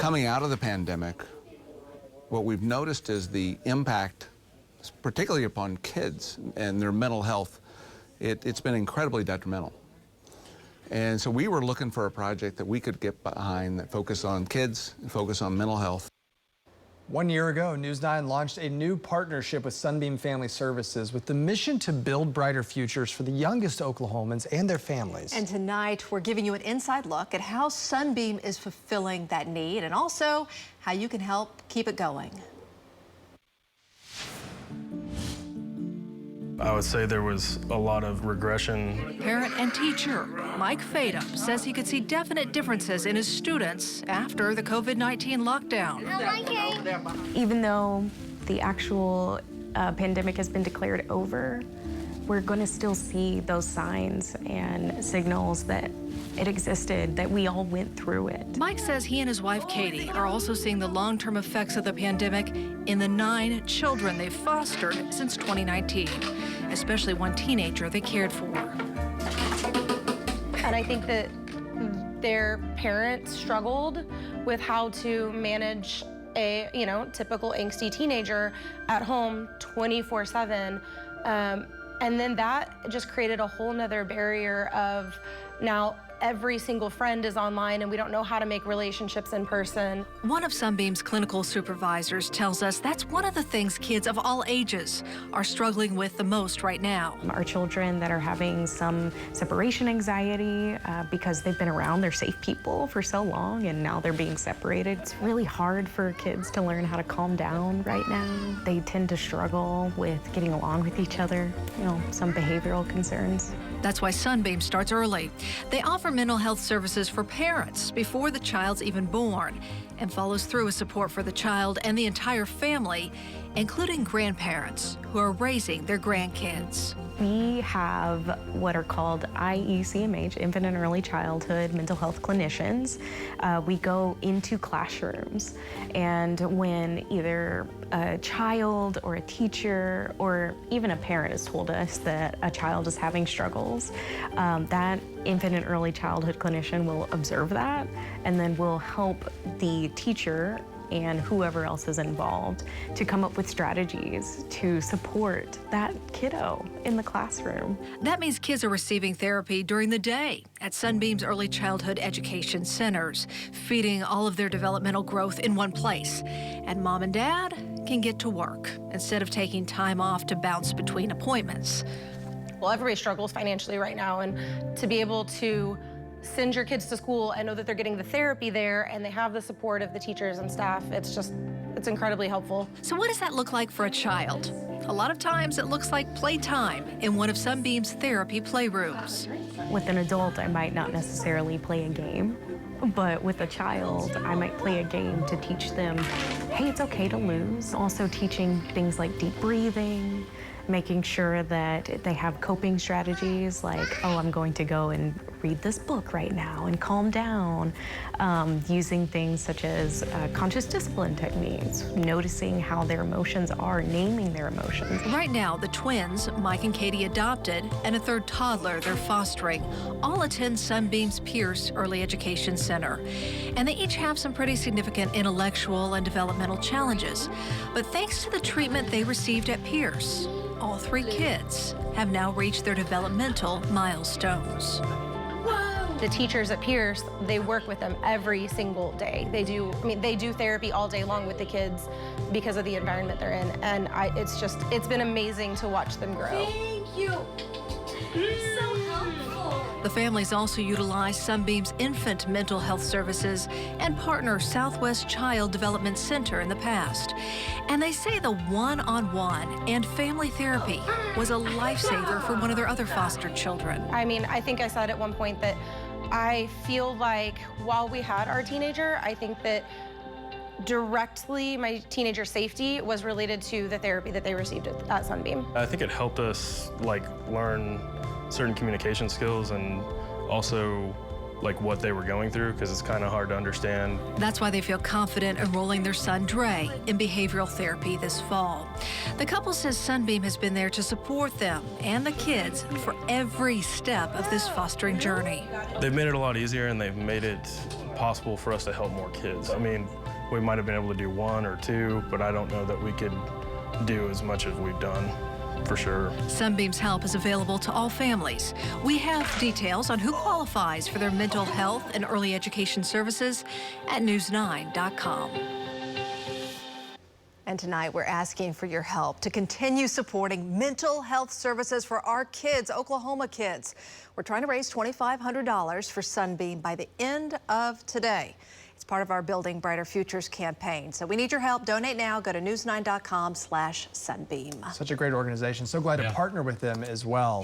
Coming out of the pandemic, what we've noticed is the impact, particularly upon kids and their mental health, it's been incredibly detrimental. And so we were looking for a project that we could get behind that focused on kids and focus on mental health. 1 year ago, News 9 launched a new partnership with Sunbeam Family Services with the mission to build brighter futures for the youngest Oklahomans and their families. And tonight, we're giving you an inside look at how Sunbeam is fulfilling that need and also how you can help keep it going. I would say there was a lot of regression. Parent and teacher Mike Fadum says he could see definite differences in his students after the COVID-19 lockdown. Even though the actual pandemic has been declared over, we're going to still see those signs and signals that it existed, that we all went through it. Mike says he and his wife Katie are also seeing the long-term effects of the pandemic in the 9 children they've fostered since 2019, especially one teenager they cared for. And I think that their parents struggled with how to manage a, typical angsty teenager at home 24/7. And then that just created a whole nother barrier of now every single friend is online and we don't know how to make relationships in person. One of Sunbeam's clinical supervisors tells us that's one of the things kids of all ages are struggling with the most right now. Our children that are having some separation anxiety because they've been around their safe people for so long and now they're being separated. It's really hard for kids to learn how to calm down right now. They tend to struggle with getting along with each other, some behavioral concerns. That's why Sunbeam starts early. They offer mental health services for parents before the child's even born and follows through with support for the child and the entire family, including grandparents who are raising their grandkids. We have what are called IECMH, Infant and Early Childhood Mental Health Clinicians. We go into classrooms, and when either a child or a teacher or even a parent has told us that a child is having struggles, that infant and early childhood clinician will observe that and then will help the teacher and whoever else is involved to come up with strategies to support that kiddo in the classroom. That means kids are receiving therapy during the day at Sunbeam's early childhood education centers, feeding all of their developmental growth in one place. And mom and dad can get to work instead of taking time off to bounce between appointments. Well, everybody struggles financially right now, and to be able to send your kids to school and know that they're getting the therapy there and they have the support of the teachers and staff, it's incredibly helpful. So what does that look like for a child? A lot of times it looks like playtime in one of Sunbeam's therapy playrooms. With an adult, I might not necessarily play a game, but with a child, I might play a game to teach them, hey, it's okay to lose. Also teaching things like deep breathing, making sure that they have coping strategies like, oh, I'm going to go and read this book right now and calm down, using things such as conscious discipline techniques, noticing how their emotions are, naming their emotions. Right now, the twins, Mike and Katie adopted, and a third toddler they're fostering, all attend Sunbeam's Pierce Early Education Center. And they each have some pretty significant intellectual and developmental challenges. But thanks to the treatment they received at Pierce, all 3 kids have now reached their developmental milestones. The teachers at Pierce, they work with them every single day. They do therapy all day long with the kids because of the environment they're in. And it's been amazing to watch them grow. Thank you. So helpful. The families also utilize Sunbeam's infant mental health services and partner Southwest Child Development Center in the past. And they say the one-on-one and family therapy was a lifesaver for one of their other fostered children. I think I said at one point that I feel like while we had our teenager, I think that directly my teenager's safety was related to the therapy that they received at Sunbeam. I think it helped us learn certain communication skills and also what they were going through, because it's kind of hard to understand. That's why they feel confident enrolling their son Dre in behavioral therapy this fall. The couple says Sunbeam has been there to support them and the kids for every step of this fostering journey. They've made it a lot easier, and they've made it possible for us to help more kids. I mean, we might have been able to do 1 or 2, but I don't know that we could do as much as we've done, for sure. Sunbeam's help is available to all families. We have details on who qualifies for their mental health and early education services at news9.com. And tonight we're asking for your help to continue supporting mental health services for our kids, Oklahoma kids. We're trying to raise $2,500 for Sunbeam by the end of today. It's part of our Building Brighter Futures campaign. So we need your help. Donate now. Go to news9.com/Sunbeam. Such a great organization. So glad to partner with them as well.